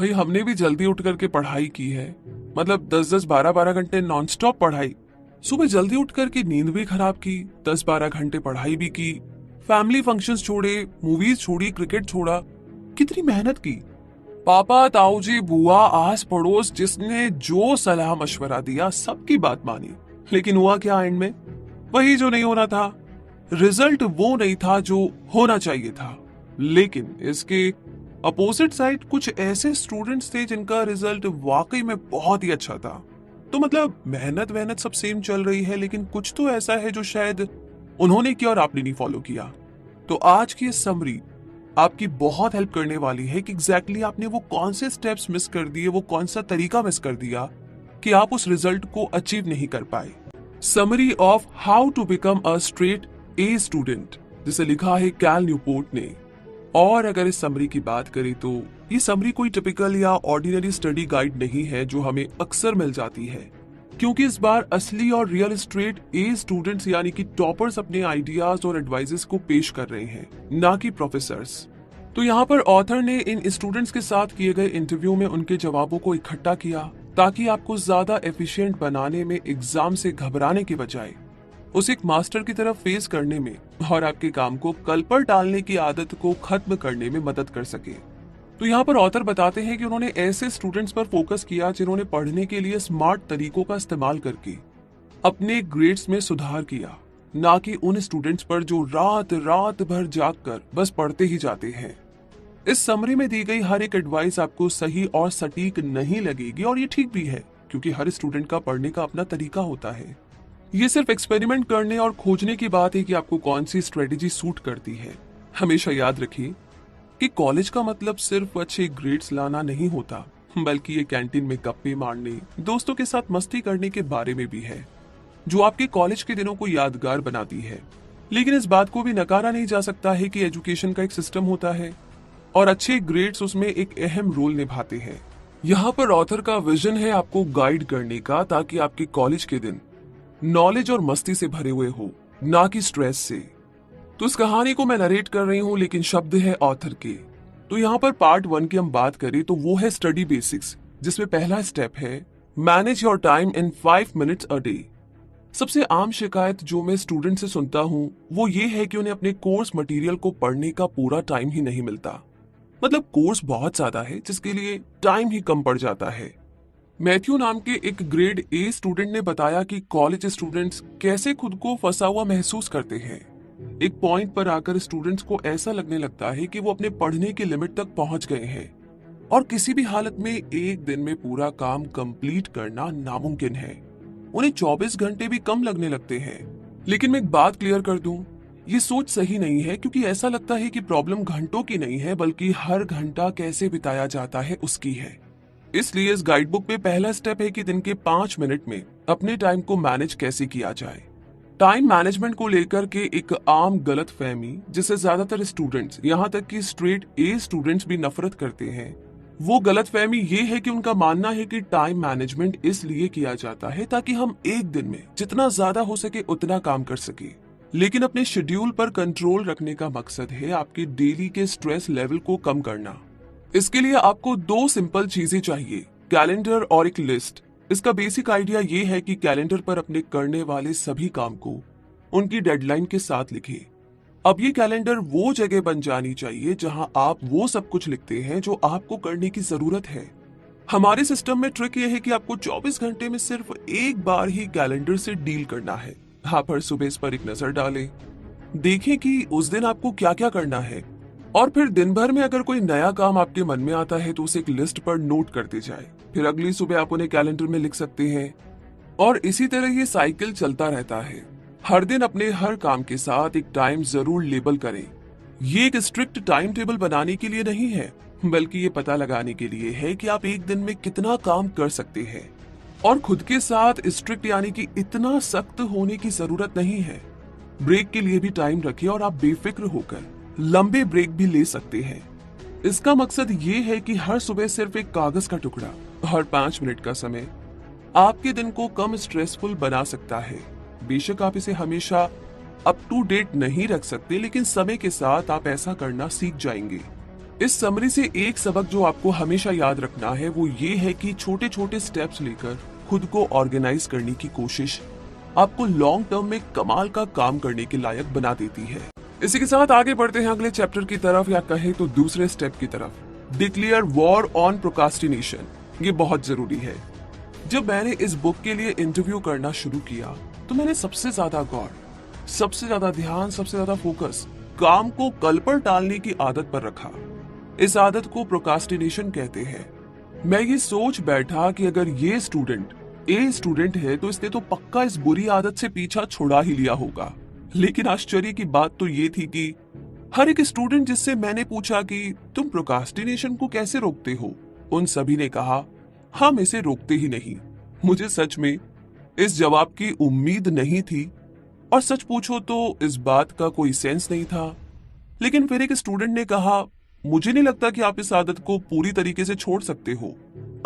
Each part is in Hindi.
भाई हमने भी जल्दी उठ करके पढ़ाई की है। मतलब 10-10 12-12 घंटे नॉनस्टॉप पढ़ाई। सुबह जल्दी उठ करके नींद भी खराब की, 10-12 घंटे पढ़ाई भी की, फैमिली फंक्शंस छोड़े, मूवीज छोड़ी, क्रिकेट छोड़ा। कितनी मेहनत की। पापा, ताऊ जी, बुआ, आस पड़ोस जिसने जो सलाह मशवरा दिया सबकी बात मानी। लेकिन हुआ क्या एंड में? वही जो नहीं होना था। रिजल्ट वो नहीं था जो होना चाहिए था। लेकिन इसके अपोजिट साइड कुछ ऐसे स्टूडेंट्स थे जिनका रिजल्ट वाकई में बहुत ही अच्छा था। तो मतलब मेहनत वहनत सब सेम चल रही है, लेकिन कुछ तो ऐसा है जो शायद उन्होंने किया और आपने नहीं फॉलो किया। तो आज की ये समरी आपकी बहुत हेल्प करने वाली है कि एग्जैक्टली आपने वो कौन से स्टेप्स मिस कर दिए, वो कौन सा तरीका मिस कर दिया कि आप उस रिजल्ट को अचीव नहीं कर पाए। Summary of how to become a straight A student, जिसे लिखा है कैल न्यूपोर्ट ने। और अगर इस समरी की बात करें तो ये समरी कोई टिपिकल या ऑर्डिनरी स्टडी गाइड नहीं है जो हमें अक्सर मिल जाती है, क्योंकि इस बार असली और रियल स्ट्रेट ए स्टूडेंट्स यानी कि टॉपर्स अपने आइडियाज और एडवाइजेस को पेश कर रहे हैं, ना कि प्रोफेसर्स। तो यहाँ पर ऑथर ने इन स्टूडेंट्स के साथ किए गए इंटरव्यू में उनके जवाबों को इकट्ठा किया, ताकि आपको ज्यादा एफिशिएंट बनाने में एग्जाम से घबराने के बजाय उसे एक मास्टर की तरफ फेस करने में और आपके काम को कल पर टालने की आदत को खत्म करने में मदद कर सके। तो यहाँ पर ऑथर बताते हैं कि उन्होंने ऐसे स्टूडेंट्स पर फोकस किया जिन्होंने पढ़ने के लिए स्मार्ट तरीकों का इस्तेमाल करके अपने ग्रेड्स में सुधार किया, ना कि उन स्टूडेंट्स पर जो रात रात भर जागकर बस पढ़ते ही जाते हैं। इस समरी में दी गई हर एक एडवाइस आपको सही और सटीक नहीं लगेगी, और ये ठीक भी है, क्योंकि हर स्टूडेंट का पढ़ने का अपना तरीका होता है। ये सिर्फ एक्सपेरिमेंट करने और खोजने की बात है कि आपको कौन सी स्ट्रेटेजी सूट करती है। हमेशा याद रखिए कि कॉलेज का मतलब सिर्फ अच्छे ग्रेड्स लाना नहीं होता, बल्कि ये कैंटीन में गप्पे मारने, दोस्तों के साथ मस्ती करने के बारे में भी है, जो आपके कॉलेज के दिनों को यादगार बनाती है। लेकिन इस बात को भी नकारा नहीं जा सकता है कि एजुकेशन का एक सिस्टम होता है और अच्छे ग्रेड्स उसमें एक अहम रोल निभाते हैं। यहाँ पर ऑथर का विजन है आपको गाइड करने का, ताकि आपके कॉलेज के दिन नॉलेज और मस्ती से भरे हुए हो, ना कि स्ट्रेस से। तो इस कहानी को मैं नरेट कर रही हूँ, लेकिन शब्द है ऑथर के। तो यहाँ पर पार्ट 1 की हम बात करें तो वो है स्टडी बेसिक्स, जिसमें पहला स्टेप है manage your time in 5 minutes a day. सबसे आम शिकायत जो मैं स्टूडेंट से सुनता हूँ वो ये है कि उन्हें अपने कोर्स मटेरियल को पढ़ने का पूरा टाइम ही नहीं मिलता। मतलब कोर्स बहुत ज्यादा है जिसके लिए टाइम ही कम पड़ जाता है। मैथ्यू नाम के एक ग्रेड ए स्टूडेंट ने बताया कि कॉलेज स्टूडेंट्स कैसे खुद को फंसा हुआ महसूस करते हैं। एक पॉइंट पर आकर स्टूडेंट्स को ऐसा लगने लगता है कि वो अपने पढ़ने की लिमिट तक पहुंच गए हैं और किसी भी हालत में एक दिन में पूरा काम कंप्लीट करना नामुमकिन है। उन्हें 24 घंटे भी कम लगने लगते हैं। लेकिन मैं एक बात क्लियर कर दूं, ये सोच सही नहीं है, क्योंकि ऐसा लगता है कि प्रॉब्लम घंटों की नहीं है, बल्कि हर घंटा कैसे बिताया जाता है उसकी है। इसलिए इस गाइड बुक में पहला स्टेप है कि दिन के 5 मिनट में अपने टाइम को मैनेज कैसे किया जाए। टाइम मैनेजमेंट को लेकर के एक आम गलत फहमी, जिसे ज्यादातर स्टूडेंट्स, यहाँ तक कि स्ट्रेट ए स्टूडेंट्स भी नफरत करते हैं, वो गलत फहमी ये है कि उनका मानना है कि टाइम मैनेजमेंट इसलिए किया जाता है ताकि हम एक दिन में जितना ज्यादा हो सके उतना काम कर सके। लेकिन अपने शेड्यूल पर कंट्रोल रखने का मकसद है आपके डेली के स्ट्रेस लेवल को कम करना। इसके लिए आपको 2 सिंपल चीजें चाहिए, कैलेंडर और एक लिस्ट। इसका बेसिक आइडिया ये है कि कैलेंडर पर अपने करने वाले सभी काम को उनकी डेडलाइन के साथ लिखिए। अब ये कैलेंडर वो जगह बन जानी चाहिए जहां आप वो सब कुछ लिखते हैं जो आपको करने की जरूरत है। हमारे सिस्टम में ट्रिक ये है कि आपको 24 घंटे में सिर्फ एक बार ही कैलेंडर से डील करना है। आप हर सुबह इस पर एक नजर डालें, देखें कि उस दिन आपको क्या क्या करना है, और फिर दिन भर में अगर कोई नया काम आपके मन में आता है तो उसे एक लिस्ट पर नोट करते जाए। फिर अगली सुबह आप उन्हें कैलेंडर में लिख सकते हैं, और इसी तरह ये साइकिल चलता रहता है। हर दिन अपने हर काम के साथ एक टाइम जरूर लेबल करें। ये एक स्ट्रिक्ट टाइम टेबल बनाने के लिए नहीं है, बल्कि ये पता लगाने के लिए है कि आप एक दिन में कितना काम कर सकते हैं। और खुद के साथ स्ट्रिक्ट यानी कि इतना सख्त होने की जरूरत नहीं है। ब्रेक के लिए भी टाइम रखिए और आप बेफिक्र होकर लंबे ब्रेक भी ले सकते हैं। इसका मकसद ये है कि हर सुबह सिर्फ एक कागज का टुकड़ा और 5 मिनट का समय आपके दिन को कम स्ट्रेसफुल बना सकता है। बेशक आप इसे हमेशा अप टू डेट नहीं रख सकते, लेकिन समय के साथ आप ऐसा करना सीख जाएंगे। इस समरी से एक सबक जो आपको हमेशा याद रखना है वो ये है कि छोटे छोटे स्टेप्स लेकर खुद को ऑर्गेनाइज करने की कोशिश आपको लॉन्ग टर्म में कमाल का काम करने के लायक बना देती है। इसी के साथ आगे बढ़ते हैं अगले चैप्टर की तरफ, या कहे तो दूसरे स्टेप की तरफ। Declare war on procrastination. ये बहुत जरूरी है। जब मैंने इस बुक के लिए इंटरव्यू करना शुरू किया तो मैंने सबसे ज्यादा गौर, सबसे ज्यादा ध्यान, सबसे ज्यादा फोकस काम को कल पर टालने की आदत पर रखा। इस आदत को प्रोक्रास्टिनेशन कहते हैं। मैं ये सोच बैठा कि अगर ये स्टूडेंट है तो इसने तो पक्का इस बुरी आदत से पीछा छुड़ा ही लिया होगा। लेकिन आश्चर्य की बात तो ये थी कि हर एक स्टूडेंट जिससे मैंने पूछा कि तुम प्रोक्रास्टिनेशन को कैसे रोकते हो, उन सभी ने कहा हम इसे रोकते ही नहीं। मुझे सच में इस जवाब की उम्मीद नहीं थी और सच पूछो तो इस बात का कोई सेंस नहीं था। लेकिन फिर एक स्टूडेंट ने कहा मुझे नहीं लगता कि आप इस आदत को पूरी तरीके से छोड़ सकते हो,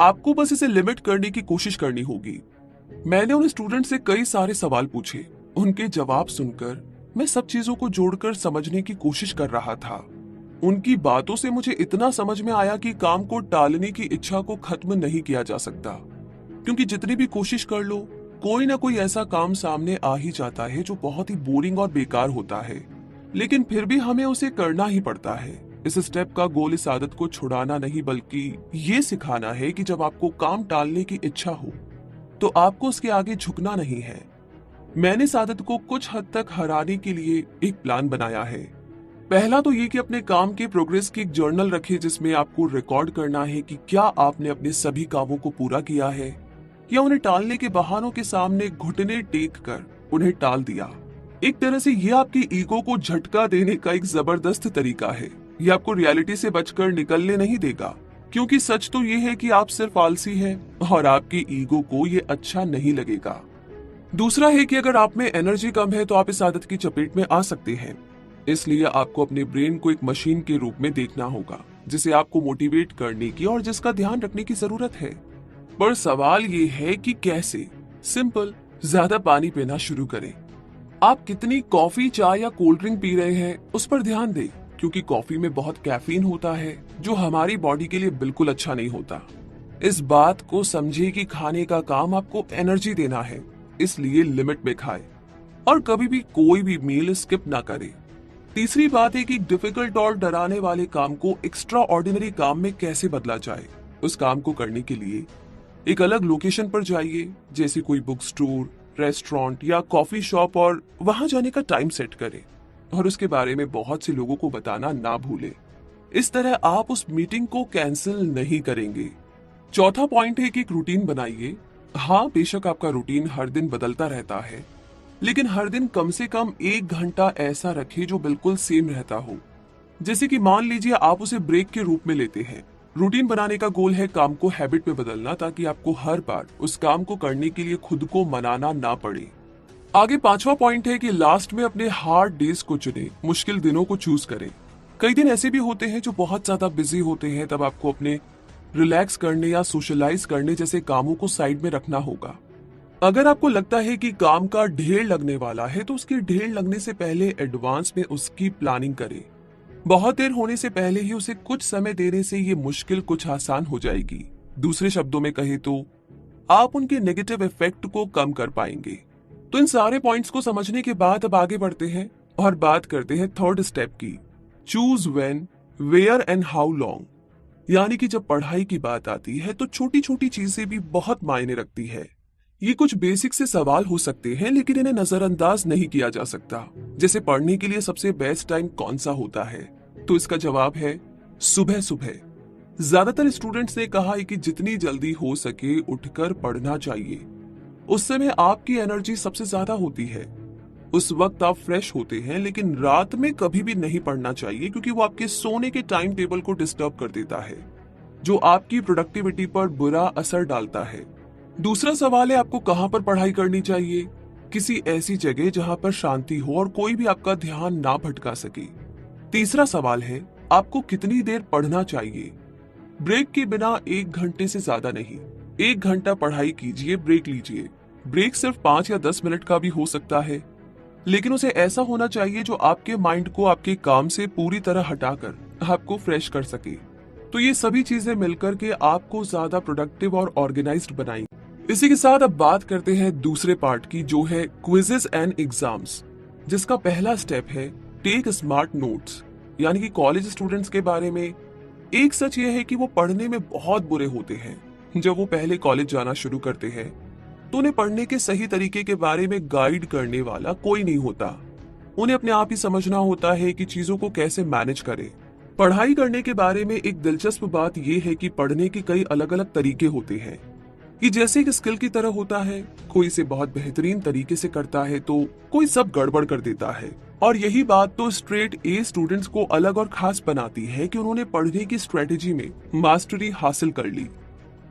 आपको बस इसे लिमिट करने की कोशिश करनी होगी। मैंने उन स्टूडेंट से कई सारे सवाल पूछे। उनके जवाब सुनकर मैं सब चीजों को जोड़कर समझने की कोशिश कर रहा था। उनकी बातों से मुझे इतना समझ में आया कि काम को टालने की इच्छा को खत्म नहीं किया जा सकता, क्योंकि जितनी भी कोशिश कर लो कोई ना कोई ऐसा काम सामने आ ही जाता है जो बहुत ही बोरिंग और बेकार होता है, लेकिन फिर भी हमें उसे करना ही पड़ता है। इस स्टेप का गोल इस आदत को छुड़ाना नहीं बल्कि ये सिखाना है कि जब आपको काम टालने की इच्छा हो तो आपको उसके आगे झुकना नहीं है। मैंने इस आदत को कुछ हद तक हराने के लिए एक प्लान बनाया है। पहला तो ये कि अपने काम के प्रोग्रेस की एक जर्नल रखें जिसमें आपको रिकॉर्ड करना है कि क्या आपने अपने सभी कामों को पूरा किया है या उन्हें टालने के बहानों के सामने घुटने टेक कर उन्हें टाल दिया। एक तरह से ये आपकी ईगो को झटका देने का एक जबरदस्त तरीका है। ये आपको रियलिटी से बचकर निकलने नहीं देगा, क्योंकि सच तो ये है कि आप सिर्फ आलसी हैं और आपकी ईगो को ये अच्छा नहीं लगेगा। दूसरा है कि अगर आप में एनर्जी कम है तो आप इस आदत की चपेट में आ सकते हैं। इसलिए आपको अपने ब्रेन को एक मशीन के रूप में देखना होगा जिसे आपको मोटिवेट करने की और जिसका ध्यान रखने की जरूरत है। पर सवाल ये है कि कैसे। सिंपल, ज्यादा पानी पीना शुरू करें। आप कितनी कॉफी, चाय या कोल्ड ड्रिंक पी रहे हैं उस पर ध्यान दें, क्योंकि कॉफी में बहुत कैफीन होता है जो हमारी बॉडी के लिए बिल्कुल अच्छा नहीं होता। इस बात को समझिए कि खाने का काम आपको एनर्जी देना है, इसलिए लिमिट में खाएं और कभी भी कोई भी मील स्किप ना करें। तीसरी बात है कि डिफिकल्ट और डराने वाले काम को एक्स्ट्रा ऑर्डिनरी काम में कैसे बदला जाए। उस काम को करने के लिए एक अलग लोकेशन पर जाइए, जैसे कोई बुक स्टोर, रेस्टोरेंट या कॉफी शॉप, और वहां जाने का टाइम सेट करें और उसके बारे में बहुत से लोगों को बताना ना भूलें। इस तरह आप उस मीटिंग को कैंसिल नहीं करेंगे। चौथा पॉइंट है कि एक रूटीन बनाइए। हाँ, बेशक आपका रूटीन हर दिन बदलता रहता है, लेकिन हर दिन कम से कम 1 घंटा ऐसा रखें जो बिल्कुल सेम रहता हो। जैसे कि मान लीजिए आप उसे ब्रेक के रूप में लेते हैं। रूटीन बनाने का गोल है काम को हैबिट में बदलना, ताकि आपको हर बार उस काम को करने के लिए खुद को मनाना ना पड़े। आगे 5वां पॉइंट है कि लास्ट में अपने हार्ड डेज को चुने, मुश्किल दिनों को चूज करें। कई दिन ऐसे भी होते हैं जो बहुत ज्यादा बिजी होते हैं, तब आपको अपने रिलैक्स करने या सोशलाइज करने जैसे कामों को साइड में रखना होगा। अगर आपको लगता है कि काम का ढेर लगने वाला है तो उसके ढेर लगने से पहले एडवांस में उसकी प्लानिंग करें। बहुत देर होने से पहले ही उसे कुछ समय देने से ये मुश्किल कुछ आसान हो जाएगी। दूसरे शब्दों में कहे तो आप उनके नेगेटिव इफेक्ट को कम कर पाएंगे। तो इन सारे पॉइंट्स को समझने के बाद अब आगे बढ़ते हैं और बात करते हैं थर्ड स्टेप की, choose when, where and how long. यानी कि जब पढ़ाई की बात आती है तो छोटी छोटी चीजें भी बहुत मायने रखती है। ये कुछ बेसिक से सवाल हो सकते हैं, लेकिन इन्हें नजरअंदाज नहीं किया जा सकता। जैसे पढ़ने के लिए सबसे बेस्ट टाइम कौन सा होता है, तो इसका जवाब है सुबह सुबह। ज्यादातर स्टूडेंट्स ने कहा है कि जितनी जल्दी हो सके उठकर पढ़ना चाहिए। उस समय आपकी एनर्जी सबसे ज्यादा होती है। उस वक्त आप फ्रेश होते हैं, लेकिन रात में कभी भी नहीं पढ़ना चाहिए, क्योंकि वो आपके सोने के टाइम टेबल को डिस्टर्ब कर देता है, जो आपकी प्रोडक्टिविटी पर बुरा असर डालता है। दूसरा सवाल है आपको कहां पर पढ़ाई करनी चाहिए। किसी ऐसी जगह जहां पर शांति हो और कोई भी आपका ध्यान ना भटका सके। तीसरा सवाल है आपको कितनी देर पढ़ना चाहिए। ब्रेक के बिना 1 घंटे से ज्यादा नहीं। 1 घंटा पढ़ाई कीजिए, ब्रेक लीजिए। ब्रेक सिर्फ 5 या 10 मिनट का भी हो सकता है, लेकिन उसे ऐसा होना चाहिए जो आपके माइंड को आपके काम से पूरी तरह हटाकर आपको फ्रेश कर सके। तो ये सभी चीजें मिलकर के आपको ज्यादा प्रोडक्टिव और ऑर्गेनाइज्ड बनाई। इसी के साथ अब बात करते हैं दूसरे पार्ट की, जो है क्विजेस एंड एग्जाम्स, जिसका पहला स्टेप है टेक स्मार्ट नोट्स। यानी कि कॉलेज स्टूडेंट्स के बारे में एक सच ये है कि वो पढ़ने में बहुत बुरे होते हैं। जब वो पहले कॉलेज जाना शुरू करते हैं तो उन्हें पढ़ने के सही तरीके के बारे में गाइड करने वाला कोई नहीं होता। उन्हें अपने आप ही समझना होता है कि चीजों को कैसे मैनेज करें। पढ़ाई करने के बारे में एक दिलचस्प बात यह है कि पढ़ने के कई अलग अलग तरीके होते हैं। कि जैसे एक स्किल की तरह होता है, कोई इसे बहुत बेहतरीन तरीके से करता है तो कोई सब गड़बड़ कर देता है। और यही बात तो स्ट्रेट ए स्टूडेंट्स को अलग और खास बनाती है कि उन्होंने पढ़ने की स्ट्रेटेजी में मास्टरी हासिल कर ली।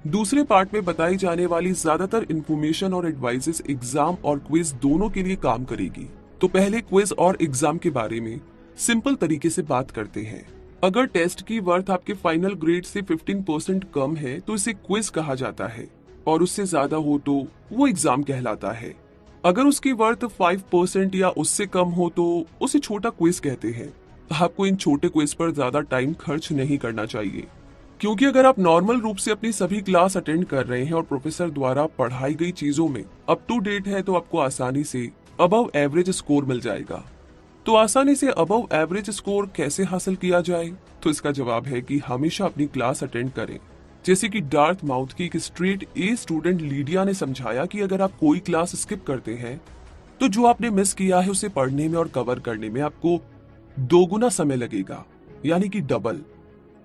दूसरे पार्ट में बताई जाने वाली ज्यादातर इंफॉर्मेशन और एडवाइसेस एग्जाम और क्विज दोनों के लिए काम करेगी। तो पहले क्विज और एग्जाम के बारे में सिंपल तरीके से बात करते हैं। अगर टेस्ट की वर्थ आपके फाइनल ग्रेड से 15% कम है तो इसे क्विज कहा जाता है, और उससे ज्यादा हो तो वो एग्जाम कहलाता है। अगर उसकी वर्थ 5% या उससे कम हो तो उसे छोटा क्विज कहते हैं। आपको इन छोटे क्विज पर ज्यादा टाइम खर्च नहीं करना चाहिए, क्योंकि अगर आप नॉर्मल रूप से अपनी सभी क्लास अटेंड कर रहे हैं और प्रोफेसर द्वारा पढ़ाई गई चीजों में अप टू डेट है तो आपको आसानी से अबव एवरेज स्कोर मिल जाएगा। तो आसानी से अबव एवरेज स्कोर कैसे हासिल किया जाए? तो इसका जवाब है कि हमेशा अपनी क्लास अटेंड करें। जैसे कि डार्थ माउथ की एक स्ट्रेट ए स्टूडेंट लीडिया ने समझाया कि अगर आप कोई क्लास स्किप करते हैं तो जो आपने मिस किया है उसे पढ़ने में और कवर करने में आपको दोगुना समय लगेगा, यानी कि डबल।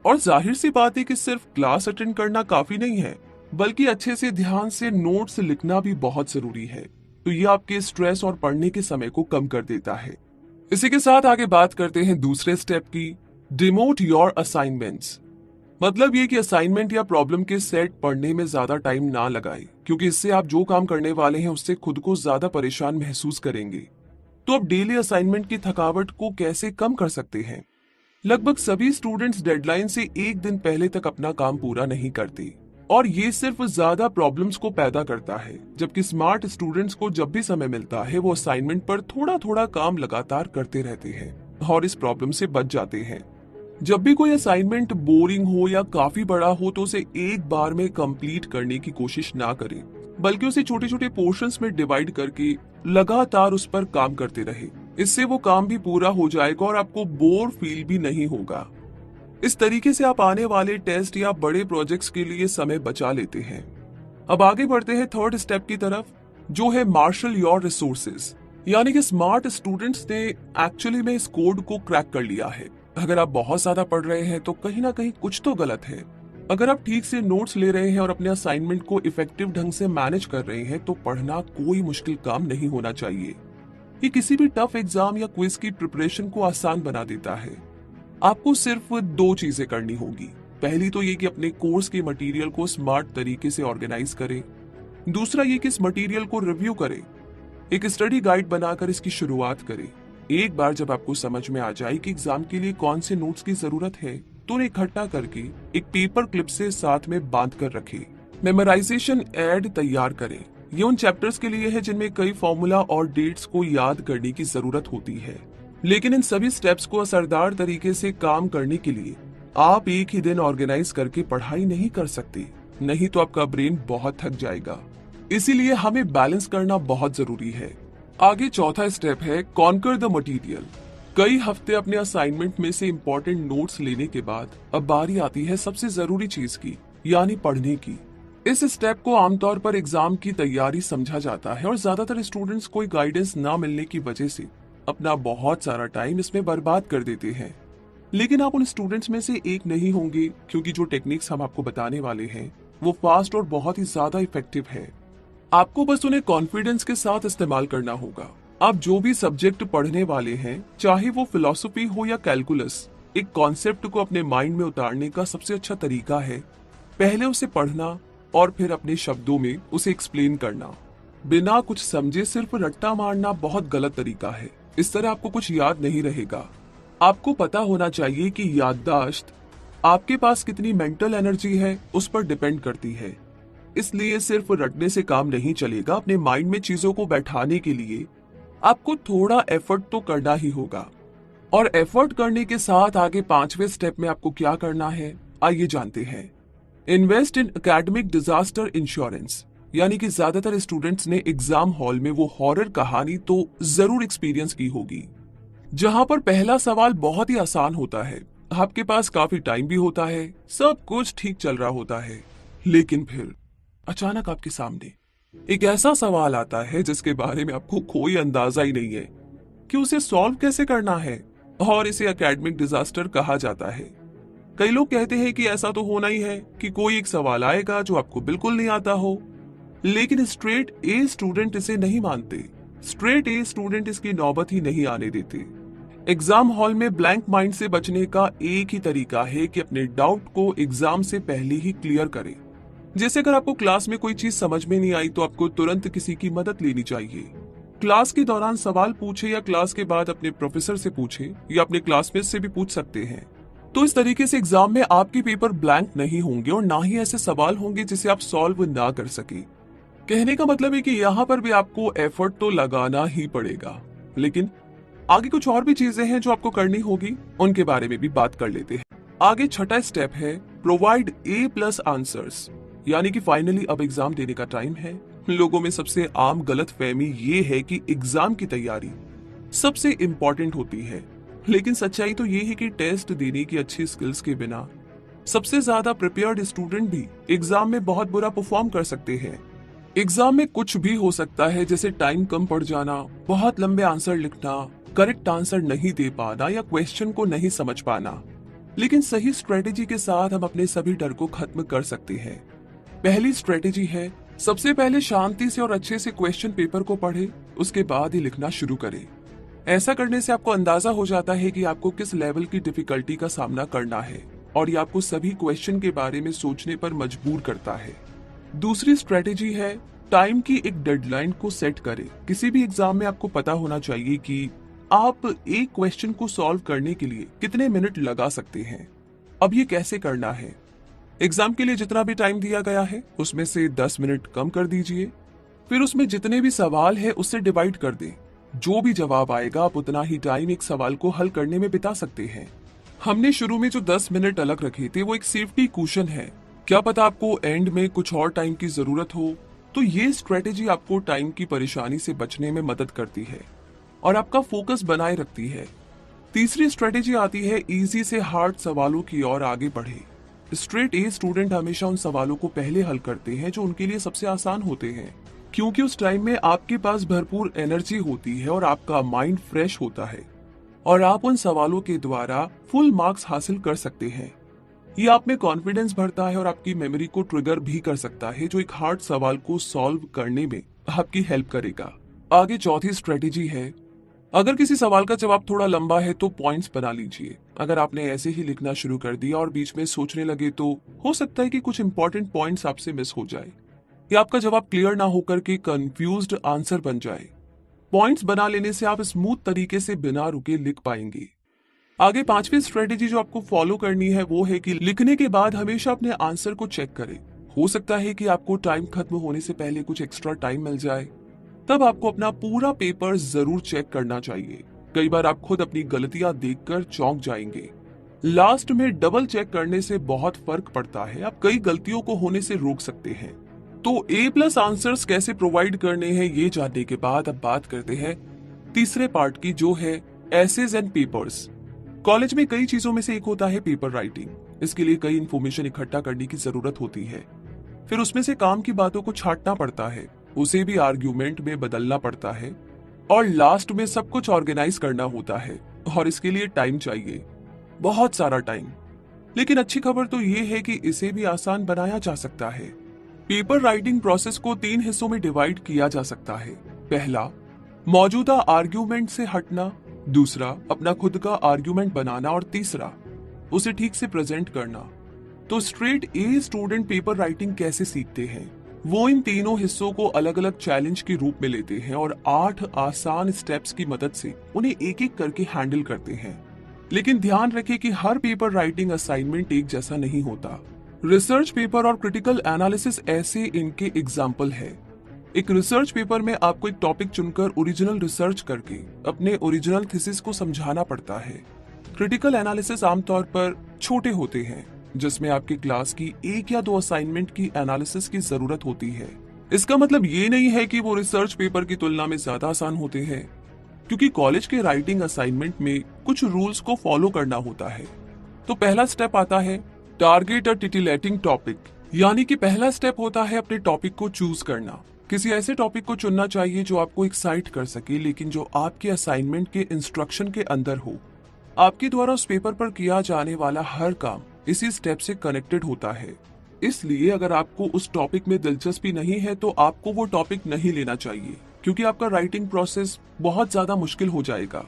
और जाहिर सी बात है कि सिर्फ क्लास अटेंड करना काफी नहीं है, बल्कि अच्छे से ध्यान से नोट्स लिखना भी बहुत जरूरी है। तो ये आपके स्ट्रेस और पढ़ने के समय को कम कर देता है। इसी के साथ आगे बात करते हैं दूसरे स्टेप की, डिमोट योर असाइनमेंट्स। मतलब ये कि असाइनमेंट या प्रॉब्लम के सेट पढ़ने में ज्यादा टाइम ना लगाएं, क्योंकि इससे आप जो काम करने वाले हैं उससे खुद को ज्यादा परेशान महसूस करेंगे। तो अब डेली असाइनमेंट की थकावट को कैसे कम कर सकते हैं? लगभग सभी स्टूडेंट्स डेडलाइन से एक दिन पहले तक अपना काम पूरा नहीं करते, और ये सिर्फ ज्यादा प्रॉब्लम्स को पैदा करता है। जबकि स्मार्ट स्टूडेंट्स को जब भी समय मिलता है वो असाइनमेंट पर थोड़ा थोड़ा काम लगातार करते रहते हैं और इस प्रॉब्लम से बच जाते हैं। जब भी कोई असाइनमेंट बोरिंग हो या काफी बड़ा हो तो उसे एक बार में कंप्लीट करने की कोशिश ना करें, बल्कि उसे छोटे छोटे पोर्शंस में डिवाइड करके लगातार उस पर काम करते रहे। इससे वो काम भी पूरा हो जाएगा और आपको बोर फील भी नहीं होगा। इस तरीके से आप आने वाले टेस्ट या बड़े प्रोजेक्ट्स के लिए समय बचा लेते हैं। अब आगे बढ़ते हैं थर्ड स्टेप की तरफ, जो है मार्शल योर रिसोर्सेज। यानी कि स्मार्ट स्टूडेंट्स ने एक्चुअली में इस कोड को क्रैक कर लिया है। अगर आप बहुत ज्यादा पढ़ रहे हैं तो कहीं ना कहीं कुछ तो गलत है। अगर आप ठीक से नोट्स ले रहे हैं और अपने असाइनमेंट को इफेक्टिव ढंग से मैनेज कर रहे हैं तो पढ़ना कोई मुश्किल काम नहीं होना चाहिए। ये किसी भी टफ एग्जाम या क्विज की प्रिपरेशन को आसान बना देता है। आपको सिर्फ दो चीजें करनी होगी। पहली तो ये कि अपने कोर्स के मटेरियल को स्मार्ट तरीके से ऑर्गेनाइज करें। दूसरा ये कि इस मटेरियल को रिव्यू करें, एक स्टडी गाइड बनाकर इसकी शुरुआत करें। एक बार जब आपको समझ में आ जाए कि एग्जाम के लिए कौन से नोट्स की जरूरत है तो उन्हें इकट्ठा करके एक पेपर क्लिप से साथ में बांध कर रखें। मेमोराइजेशन ऐड तैयार करें। ये उन चैप्टर्स के लिए है जिनमें कई फॉर्मूला और डेट्स को याद करने की जरूरत होती है। लेकिन इन सभी स्टेप्स को असरदार तरीके से काम करने के लिए आप एक ही दिन ऑर्गेनाइज करके पढ़ाई नहीं कर सकते, नहीं तो आपका ब्रेन बहुत थक जाएगा। इसीलिए हमें बैलेंस करना बहुत जरूरी है। आगे चौथा स्टेप है कॉन्कर द मटेरियल। कई हफ्ते अपने असाइनमेंट में से इंपॉर्टेंट नोट्स लेने के बाद अब बारी आती है सबसे जरूरी चीज की, यानी पढ़ने की। इस स्टेप को आमतौर पर एग्जाम की तैयारी समझा जाता है और ज्यादातर स्टूडेंट्स कोई गाइडेंस ना मिलने की वजह से अपना बहुत सारा टाइम इसमें बर्बाद कर देते हैं। लेकिन आप उन स्टूडेंट्स में से एक नहीं होंगे, क्योंकि जो टेक्निक्स हम आपको बताने वाले हैं वो फास्ट और बहुत ही ज्यादा इफेक्टिव है। आपको बस उन्हें कॉन्फिडेंस के साथ इस्तेमाल करना होगा। आप जो भी सब्जेक्ट पढ़ने वाले हैं, चाहे वो फिलॉसफी हो या कैलकुलस, एक कॉन्सेप्ट को अपने माइंड में उतारने का सबसे अच्छा तरीका है पहले उसे पढ़ना और फिर अपने शब्दों में उसे एक्सप्लेन करना। बिना कुछ समझे सिर्फ रट्टा मारना बहुत गलत तरीका है। इस तरह आपको कुछ याद नहीं रहेगा। आपको पता होना चाहिए कि याददाश्त आपके पास कितनी मेंटल एनर्जी है उस पर डिपेंड करती है। इसलिए सिर्फ रटने से काम नहीं चलेगा। अपने माइंड में चीजों को बैठाने के लिए आपको थोड़ा एफर्ट तो करना ही होगा। और एफर्ट करने के साथ आगे 5वें स्टेप में आपको क्या करना है, आइए जानते हैं। Invest in academic disaster insurance, यानी कि ज्यादातर स्टूडेंट्स ने एग्जाम हॉल में वो हॉरर कहानी तो जरूर एक्सपीरियंस की होगी, जहां पर पहला सवाल बहुत ही आसान होता है, आपके पास काफी टाइम भी होता है, सब कुछ ठीक चल रहा होता है, लेकिन फिर अचानक आपके सामने एक ऐसा सवाल आता है जिसके बारे में आपको कोई अंदाजा ही नहीं है कि उसे सॉल्व कैसे करना है, और इसे एकेडमिक डिजास्टर कहा जाता है। कई लोग कहते हैं कि ऐसा तो होना ही है कि कोई एक सवाल आएगा जो आपको बिल्कुल नहीं आता हो, लेकिन स्ट्रेट ए स्टूडेंट इसे नहीं मानते। स्ट्रेट ए स्टूडेंट इसकी नौबत ही नहीं आने देते। एग्जाम हॉल में ब्लैंक माइंड से बचने का एक ही तरीका है कि अपने डाउट को एग्जाम से पहले ही क्लियर करें। जैसे अगर आपको क्लास में कोई चीज समझ में नहीं आई तो आपको तुरंत किसी की मदद लेनी चाहिए। क्लास के दौरान सवाल पूछे या क्लास के बाद अपने प्रोफेसर से पूछे या अपने क्लासमेट से भी पूछ सकते हैं। तो इस तरीके से एग्जाम में आपके पेपर ब्लैंक नहीं होंगे और ना ही ऐसे सवाल होंगे जिसे आप सॉल्व ना कर सके। कहने का मतलब है कि यहाँ पर भी आपको एफर्ट तो लगाना ही पड़ेगा, लेकिन आगे कुछ और भी चीजें हैं जो आपको करनी होगी, उनके बारे में भी बात कर लेते हैं। आगे छठा स्टेप है प्रोवाइड A+ आंसर्स, यानी कि फाइनली अब एग्जाम देने का टाइम है। लोगों में सबसे आम गलत फहमी ये है कि एग्जाम की तैयारी सबसे इम्पोर्टेंट होती है, लेकिन सच्चाई तो ये है कि टेस्ट देने की अच्छी स्किल्स के बिना सबसे ज्यादा प्रिपेयर्ड स्टूडेंट भी एग्जाम में बहुत बुरा परफॉर्म कर सकते हैं। एग्जाम में कुछ भी हो सकता है, जैसे टाइम कम पड़ जाना, बहुत लंबे आंसर लिखना, करेक्ट आंसर नहीं दे पाना या क्वेश्चन को नहीं समझ पाना। लेकिन सही स्ट्रेटेजी के साथ हम अपने सभी डर को खत्म कर सकते हैं। पहली स्ट्रेटेजी है, सबसे पहले शांति से और अच्छे से क्वेश्चन पेपर को पढ़े, उसके बाद ही लिखना शुरू करें। ऐसा करने से आपको अंदाजा हो जाता है कि आपको किस लेवल की डिफिकल्टी का सामना करना है और ये आपको सभी क्वेश्चन के बारे में सोचने पर मजबूर करता है। दूसरी स्ट्रेटेजी है, टाइम की एक डेडलाइन को सेट करें। किसी भी एग्जाम में आपको पता होना चाहिए कि आप एक क्वेश्चन को सॉल्व करने के लिए कितने मिनट लगा सकते हैं। अब ये कैसे करना है, एग्जाम के लिए जितना भी टाइम दिया गया है उसमें से 10 मिनट कम कर दीजिए, फिर उसमें जितने भी सवाल है उससे डिवाइड कर दें। जो भी जवाब आएगा आप उतना ही टाइम एक सवाल को हल करने में बिता सकते हैं। हमने शुरू में जो 10 मिनट अलग रखे थे वो एक सेफ्टी कुशन है, क्या पता आपको एंड में कुछ और टाइम की जरूरत हो, तो ये स्ट्रेटेजी आपको टाइम की परेशानी से बचने में मदद करती है और आपका फोकस बनाए रखती है। तीसरी स्ट्रेटेजी आती है इजी से हार्ड सवालों की ओर आगे बढ़े। स्ट्रेट ए स्टूडेंट हमेशा उन सवालों को पहले हल करते हैं जो उनके लिए सबसे आसान होते हैं, क्योंकि उस टाइम में आपके पास भरपूर एनर्जी होती है और आपका माइंड फ्रेश होता है और आप उन सवालों के द्वारा फुल मार्क्स हासिल कर सकते हैं। ये आप में कॉन्फिडेंस भरता है और आपकी मेमोरी को ट्रिगर भी कर सकता है, जो एक हार्ड सवाल को सॉल्व करने में आपकी हेल्प करेगा। आगे चौथी स्ट्रेटेजी है, अगर किसी सवाल का जवाब थोड़ा लंबा है तो पॉइंट्स बना लीजिए। अगर आपने ऐसे ही लिखना शुरू कर दिया और बीच में सोचने लगे तो हो सकता है कि कुछ इंपॉर्टेंट पॉइंट्स आपसे मिस हो जाए या आपका जवाब क्लियर ना होकर के कंफ्यूज्ड आंसर बन जाए। पॉइंट्स बना लेने से आप स्मूथ तरीके से बिना रुके लिख पाएंगे। आगे पांचवी स्ट्रेटेजी जो आपको फॉलो करनी है वो है कि लिखने के बाद हमेशा अपने आंसर को चेक करें। हो सकता है कि आपको टाइम खत्म होने से पहले कुछ एक्स्ट्रा टाइम मिल जाए, तब आपको अपना पूरा पेपर जरूर चेक करना चाहिए। कई बार आप खुद अपनी गलतियां देखकर चौंक जाएंगे। लास्ट में डबल चेक करने से बहुत फर्क पड़ता है, आप कई गलतियों को होने से रोक सकते हैं। तो A+ आंसर्स कैसे प्रोवाइड करने हैं ये जानने के बाद अब बात करते हैं तीसरे पार्ट की, जो है एसेज एंड पेपर्स। कॉलेज में कई चीजों में से एक होता है पेपर राइटिंग। इसके लिए कई इन्फॉर्मेशन इकट्ठा करने की जरूरत होती है, फिर उसमें से काम की बातों को छांटना पड़ता है, उसे भी आर्ग्यूमेंट में बदलना पड़ता है और लास्ट में सब कुछ ऑर्गेनाइज करना होता है और इसके लिए टाइम चाहिए, बहुत सारा टाइम। लेकिन अच्छी खबर तो ये है कि इसे भी आसान बनाया जा सकता है। पेपर राइटिंग प्रोसेस को 3 हिस्सों में डिवाइड किया जा सकता है। पहला, मौजूदा आर्ग्यूमेंट से हटना, दूसरा अपना खुद का आर्ग्यूमेंट बनाना और तीसरा उसे ठीक से प्रेजेंट करना। तो straight A student paper writing कैसे सीखते हैं, वो इन तीनों हिस्सों को अलग अलग चैलेंज के रूप में लेते हैं और 8 आसान स्टेप्स की मदद से उन्हें एक एक करके हैंडल करते हैं। लेकिन ध्यान रखें कि हर पेपर राइटिंग असाइनमेंट एक जैसा नहीं होता। रिसर्च पेपर और क्रिटिकल एनालिसिस ऐसे इनके एग्जाम्पल है। एक रिसर्च पेपर में आपको एक टॉपिक चुनकर ओरिजिनल रिसर्च करके अपने ओरिजिनल थीसिस को समझाना पड़ता है। क्रिटिकल एनालिसिस आमतौर पर छोटे होते हैं, जिसमें आपकी क्लास की 1 या 2 असाइनमेंट की एनालिसिस की जरूरत होती है। इसका मतलब ये नहीं है कि वो रिसर्च पेपर की तुलना में ज्यादा आसान होते हैं, क्योंकि कॉलेज के राइटिंग असाइनमेंट में कुछ रूल्स को फॉलो करना होता है। तो पहला स्टेप आता है टारगेट अ टिटिलेटिंग टॉपिक, यानी कि पहला स्टेप होता है अपने टॉपिक को चूज करना। किसी ऐसे टॉपिक को चुनना चाहिए जो आपको एक्साइट कर सके, लेकिन जो आपके असाइनमेंट के इंस्ट्रक्शन के अंदर हो। आपके द्वारा उस पेपर पर किया जाने वाला हर काम इसी स्टेप से कनेक्टेड होता है। इसलिए अगर आपको उस टॉपिक में दिलचस्पी नहीं है तो आपको वो टॉपिक नहीं लेना चाहिए, क्योंकि आपका राइटिंग प्रोसेस बहुत ज्यादा मुश्किल हो जाएगा।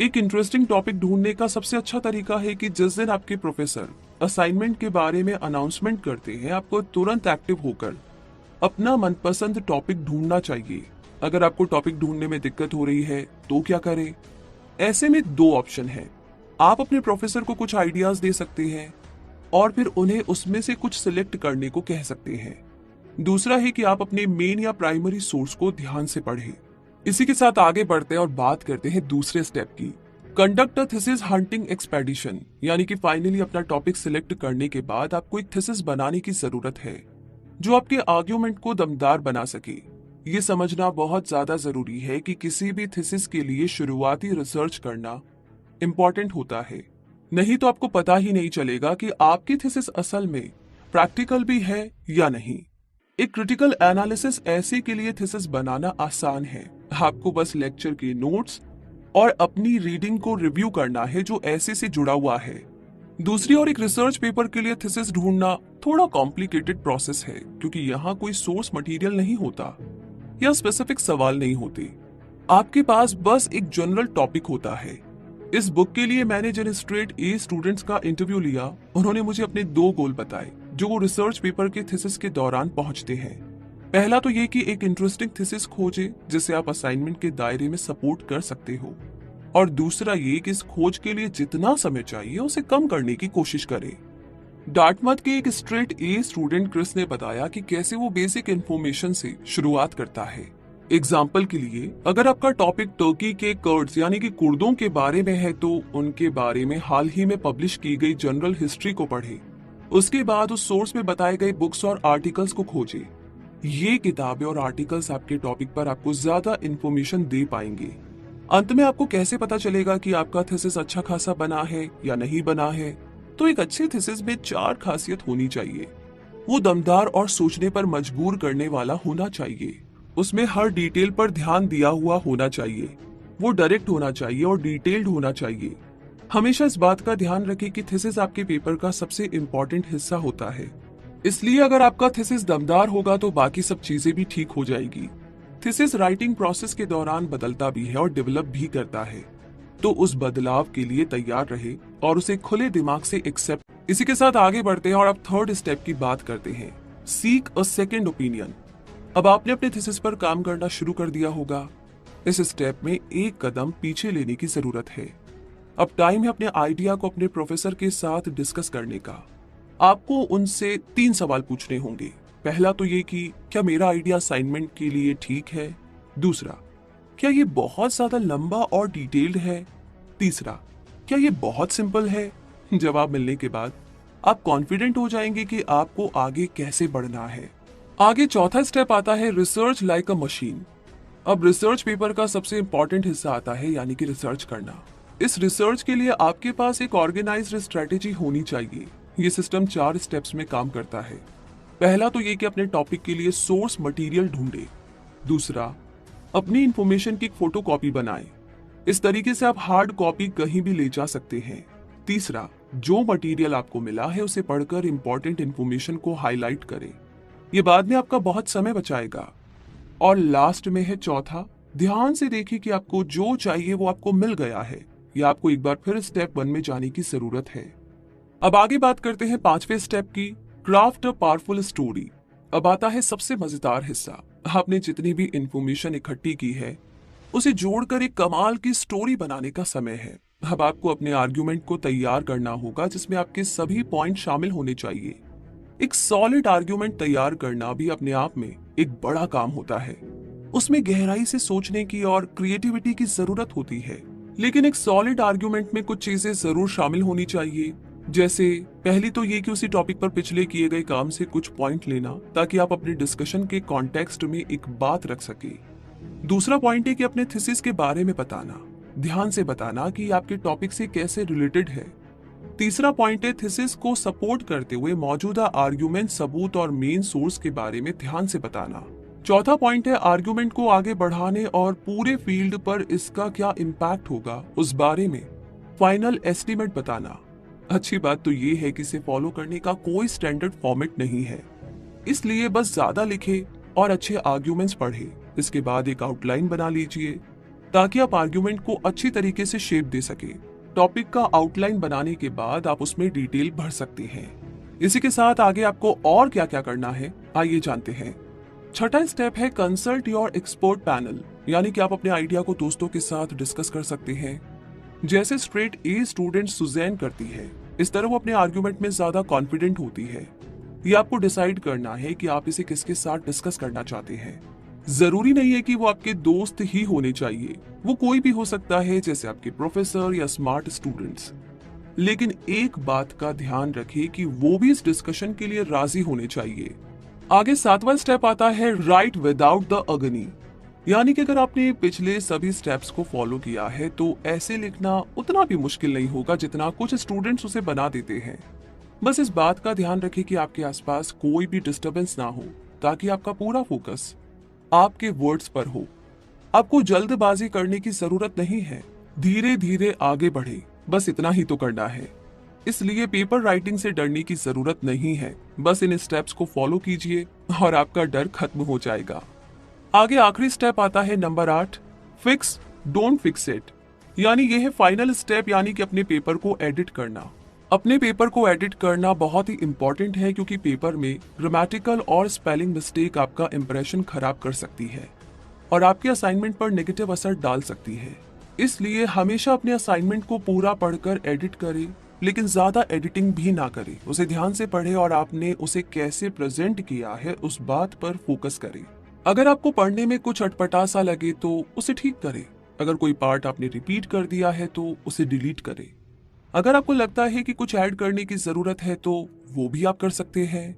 एक इंटरेस्टिंग टॉपिक ढूंढने का सबसे अच्छा तरीका है कि जिस दिन आपके प्रोफेसर असाइनमेंट के बारे में अनाउंसमेंट करते हैं, आपको तुरंत एक्टिव होकर अपना मनपसंद टॉपिक ढूंढना चाहिए। अगर आपको टॉपिक ढूंढने में दिक्कत हो रही है तो क्या करें? ऐसे में 2 ऑप्शन है। आप अपने प्रोफेसर को कुछ आइडियाज दे सकते हैं और फिर उन्हें उसमें से कुछ सिलेक्ट करने को कह सकते हैं। दूसरा है कि आप अपने मेन या प्राइमरी सोर्स को ध्यान से पढ़ें। इसी के साथ आगे बढ़ते हैं और बात करते हैं दूसरे स्टेप की, conduct a thesis hunting expedition, यानी कि फाइनली अपना टॉपिक सिलेक्ट करने के बाद आपको एक थीसिस बनाने की जरूरत है जो आपके आर्ग्यूमेंट को दमदार बना सके। ये समझना बहुत ज्यादा जरूरी है कि किसी भी थीसिस के लिए शुरुआती रिसर्च करना इंपॉर्टेंट होता है, नहीं तो आपको पता ही नहीं चलेगा कि आपकी थीसिस असल में प्रैक्टिकल भी है या नहीं। एक क्रिटिकल एनालिसिस ऐसे के लिए थीसिस बनाना आसान है। आपको बस लेक्चर के नोट्स और अपनी रीडिंग को रिव्यू करना है जो ऐसे से जुड़ा हुआ है। दूसरी ओर एक रिसर्च पेपर के लिए थीसिस ढूंढना थोड़ा कॉम्प्लिकेटेड प्रोसेस है, क्योंकि यहाँ कोई सोर्स मटेरियल नहीं होता या स्पेसिफिक सवाल नहीं होते। आपके पास बस एक जनरल टॉपिक होता है। इस बुक के लिए मैंने जिन स्ट्रेट ए स्टूडेंट्स का इंटरव्यू लिया, उन्होंने मुझे अपने 2 गोल बताए जो वो रिसर्च पेपर के थीसिस के दौरान पहुंचते हैं। पहला तो ये कि एक इंटरेस्टिंग थीसिस खोजें जिसे आप असाइनमेंट के दायरे में सपोर्ट कर सकते हो, और दूसरा ये कि इस खोज के लिए जितना समय चाहिए उसे कम करने की कोशिश करें। डार्टमथ के एक स्ट्रेट ए स्टूडेंट क्रिस ने बताया कि कैसे वो बेसिक इन्फॉर्मेशन से शुरुआत करता है। एग्जाम्पल के लिए, अगर आपका टॉपिक तुर्की के कर्ड्स यानी कि कुर्दों के बारे में है तो उनके बारे में हाल ही में पब्लिश की गई जनरल हिस्ट्री को पढ़े। उसके बाद उस सोर्स में बताए गए बुक्स और आर्टिकल्स को खोजे। ये किताबें और आर्टिकल्स आपके टॉपिक पर आपको ज्यादा इन्फॉर्मेशन दे पाएंगे। अंत में आपको कैसे पता चलेगा कि आपका थीसिस अच्छा खासा बना है या नहीं बना है? तो एक अच्छे थीसिस में 4 खासियत होनी चाहिए। वो दमदार और सोचने पर मजबूर करने वाला होना चाहिए। उसमें हर डिटेल पर ध्यान दिया हुआ होना चाहिए। वो डायरेक्ट होना चाहिए और डिटेल्ड होना चाहिए। हमेशा इस बात का ध्यान रखें कि थीसिस आपके पेपर का सबसे इम्पोर्टेंट हिस्सा होता है। इसलिए अगर आपका थीसिस दमदार होगा तो बाकी सब चीजें भी ठीक हो जाएगी। थीसिस राइटिंग प्रोसेस के दौरान बदलता भी है और डेवलप भी करता है, तो उस बदलाव के लिए तैयार रहे और उसे खुले दिमाग से एक्सेप्ट। इसी के साथ आगे बढ़ते हैं और अब थर्ड स्टेप की बात करते हैं, सीक अ सेकेंड ओपिनियन। अब आपने अपने थीसिस पर काम करना शुरू कर दिया होगा। इस स्टेप में एक कदम पीछे लेने की जरूरत है। अब टाइम है अपने आइडिया को अपने प्रोफेसर के साथ डिस्कस करने का। आपको उनसे 3 सवाल पूछने होंगे। पहला तो ये कि क्या मेरा आइडिया असाइनमेंट के लिए ठीक है? दूसरा, क्या ये बहुत ज्यादा लंबा और डिटेल्ड है? तीसरा, क्या ये बहुत सिंपल है? जवाब मिलने के बाद आप कॉन्फिडेंट हो जाएंगे कि आपको आगे कैसे बढ़ना है। आगे चौथा स्टेप आता है रिसर्च लाइक अ मशीन। अब रिसर्च पेपर का सबसे इंपॉर्टेंट हिस्सा आता है, यानी कि रिसर्च करना। इस रिसर्च के लिए आपके पास एक ऑर्गेनाइज्ड स्ट्रेटेजी होनी चाहिए। ये सिस्टम 4 स्टेप्स में काम करता है। पहला तो ये कि अपने टॉपिक के लिए सोर्स मटेरियल ढूंढे। दूसरा, अपनी इंफॉर्मेशन की एक फोटोकॉपी बनाएं। इस तरीके से आप हार्ड कॉपी कहीं भी ले जा सकते हैं। तीसरा, जो मटेरियल आपको मिला है उसे पढ़कर इंपॉर्टेंट इंफॉर्मेशन को हाईलाइट करें। ये बाद में आपका बहुत समय बचाएगा। और लास्ट में है चौथा, ध्यान से देखिए कि आपको जो चाहिए वो आपको मिल गया है या आपको एक बार फिर स्टेप 1 में जाने की जरूरत है। अब आगे बात करते हैं 5वें स्टेप की, क्राफ्ट अ पावरफुल स्टोरी। अब आता है सबसे मजेदार हिस्सा। आपने जितनी भी इंफॉर्मेशन इकट्ठी की है उसे जोड़कर एक कमाल की स्टोरी बनाने का समय है। अब आपको अपने आर्ग्यूमेंट को तैयार करना होगा जिसमें आपके सभी पॉइंट शामिल होने चाहिए। एक सॉलिड आर्ग्यूमेंट तैयार करना भी अपने आप में एक बड़ा काम होता है। उसमें गहराई से सोचने की और क्रिएटिविटी की जरूरत होती है। लेकिन एक सॉलिड आर्ग्यूमेंट में कुछ चीजें जरूर शामिल होनी चाहिए। जैसे पहली तो ये कि उसी टॉपिक पर पिछले किए गए काम से कुछ पॉइंट लेना, ताकि आप अपने डिस्कशन के कॉन्टेक्स्ट में एक बात रख सके। दूसरा पॉइंट है कि अपने थीसिस के बारे में बताना, ध्यान से बताना कि आपके टॉपिक से कैसे रिलेटेड है। तीसरा पॉइंट है थीसिस को सपोर्ट करते हुए मौजूदा आर्ग्यूमेंट, सबूत और मेन सोर्स के बारे में ध्यान से बताना। चौथा पॉइंट है आर्ग्यूमेंट को आगे बढ़ाने और पूरे फील्ड पर इसका क्या इम्पैक्ट होगा उस बारे में फाइनल एस्टीमेट बताना। अच्छी बात तो ये है कि इसे फॉलो करने का कोई स्टैंडर्ड फॉर्मेट नहीं है, इसलिए बस ज्यादा लिखे और अच्छे आर्ग्यूमेंट्स पढ़े। इसके बाद एक आउटलाइन बना लीजिए ताकि आप आर्ग्यूमेंट को अच्छी तरीके से शेप दे सके। टॉपिक का आउटलाइन बनाने के बाद आप उसमें डिटेल भर सकते हैं। इसी के साथ आगे आपको और क्या क्या करना है, आइए जानते हैं। छठा स्टेप है कंसल्ट योर एक्सपर्ट पैनल, यानी कि आप अपने आइडिया को दोस्तों के साथ डिस्कस कर सकते हैं। जैसे स्ट्रेट ए स्टूडेंट सुजैन करती है, इस तरह वो अपने आर्ग्यूमेंट में ज्यादा कॉन्फिडेंट होती है। ये आपको डिसाइड करना है कि आप इसे किसके साथ डिस्कस करना चाहते हैं। जरूरी नहीं है कि वो आपके दोस्त ही होने चाहिए, वो कोई भी हो सकता है, जैसे आपके प्रोफेसर या स्मार्ट स्टूडेंट्स। लेकिन एक बात का ध्यान रखें कि वो भी इस डिस्कशन के लिए राजी होने चाहिए। आगे सातवां स्टेप आता है राइट विदाउट द अगनी, यानी कि अगर आपने पिछले सभी स्टेप्स को फॉलो किया है तो ऐसे लिखना उतना भी मुश्किल नहीं होगा जितना कुछ स्टूडेंट्स उसे बना देते हैं। बस इस बात का ध्यान रखें कि आपके आसपास कोई भी डिस्टरबेंस ना हो, ताकि आपका पूरा फोकस आपके वर्ड्स पर हो। आपको जल्दबाजी करने की जरूरत नहीं है, धीरे धीरे आगे बढ़े, बस इतना ही तो करना है। इसलिए पेपर राइटिंग से डरने की जरूरत नहीं है, बस इन स्टेप्स को फॉलो कीजिए और आपका डर खत्म हो जाएगा। आगे आखिरी स्टेप आता है number 8, fix don't fix it, यानी यह है फाइनल स्टेप, यानी कि अपने पेपर को एडिट करना। अपने पेपर को एडिट करना बहुत ही इंपॉर्टेंट है, क्योंकि पेपर में ग्रामेटिकल और स्पेलिंग मिस्टेक आपका इंप्रेशन खराब कर सकती है और आपके असाइनमेंट पर नेगेटिव असर डाल सकती है। इसलिए हमेशा अपने असाइनमेंट को पूरा पढ़कर एडिट करें, लेकिन ज्यादा एडिटिंग भी ना करें। उसे ध्यान से पढ़े और आपने उसे कैसे प्रेजेंट किया है उस बात पर फोकस करें। अगर आपको पढ़ने में कुछ अटपटा सा लगे तो उसे ठीक करें। अगर कोई पार्ट आपने रिपीट कर दिया है तो उसे डिलीट करें। अगर आपको लगता है कि कुछ ऐड करने की जरूरत है तो वो भी आप कर सकते हैं।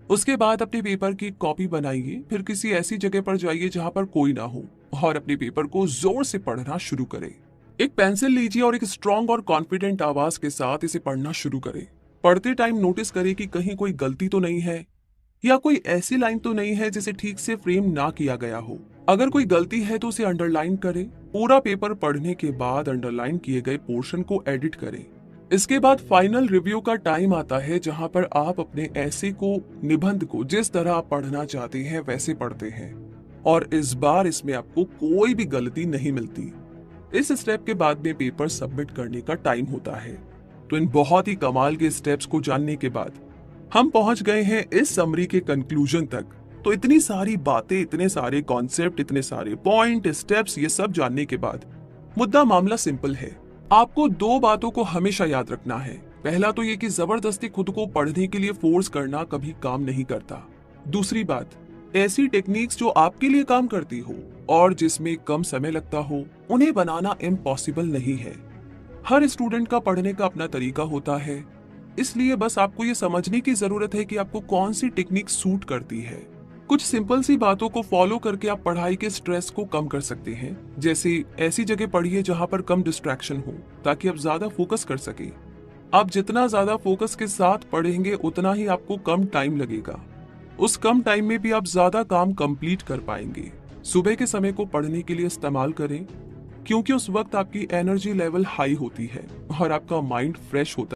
उसके बाद अपने पेपर की कॉपी बनाइए, फिर किसी ऐसी जगह पर जाइए जहां पर कोई ना हो और अपने पेपर को जोर से पढ़ना शुरू करें। एक पेंसिल लीजिए और एक स्ट्रॉन्ग और कॉन्फिडेंट आवाज के साथ इसे पढ़ना शुरू करें। पढ़ते टाइम नोटिस करें कि कहीं कोई गलती तो नहीं है या कोई ऐसी लाइन तो नहीं है जिसे ठीक से फ्रेम ना किया गया हो। अगर कोई गलती है तो उसे अंडरलाइन करें। पूरा पेपर पढ़ने के बाद अंडरलाइन किए गए पोर्शन को एडिट करें। इसके बाद फाइनल रिव्यू का टाइम आता है, जहां पर आप अपने ऐसे को, निबंध को जिस तरह आप पढ़ना चाहते हैं वैसे पढ़ते हैं और इस बार इसमें आपको कोई भी गलती नहीं मिलती। इस स्टेप के बाद में पेपर सबमिट करने का टाइम होता है। तो इन बहुत ही कमाल के स्टेप्स को जानने के बाद हम पहुंच गए हैं इस समरी के कंक्लूजन तक। तो इतनी सारी बातें, इतने सारे कॉन्सेप्ट, इतने सारे पॉइंट, स्टेप्स, ये सब जानने के बाद मुद्दा मामला सिंपल है। आपको दो बातों को हमेशा याद रखना है। पहला तो ये कि जबरदस्ती खुद को पढ़ने के लिए फोर्स करना कभी काम नहीं करता। दूसरी बात, ऐसी टेक्निक्स जो आपके लिए काम करती हो और जिसमें कम समय लगता हो, उन्हें बनाना इम्पॉसिबल नहीं है। हर स्टूडेंट का पढ़ने का अपना तरीका होता है, इसलिए बस आपको ये समझने की जरूरत है कि आपको कौन सी टेक्निक सूट करती है। कुछ सिंपल सी बातों को फॉलो करके आप पढ़ाई के स्ट्रेस को कम कर सकते हैं। जैसे ऐसी जगह पढ़िए जहां पर कम डिस्ट्रैक्शन हो, ताकि आप ज्यादा फोकस कर सके। आप जितना ज्यादा फोकस के साथ पढ़ेंगे उतना ही आपको कम टाइम लगेगा। उस कम टाइम में भी आप ज्यादा काम कंप्लीट कर पाएंगे। सुबह के समय को पढ़ने के लिए इस्तेमाल करें, क्योंकि उस वक्त आपकी एनर्जी लेवल हाई होती है और आपका माइंड फ्रेश होता है।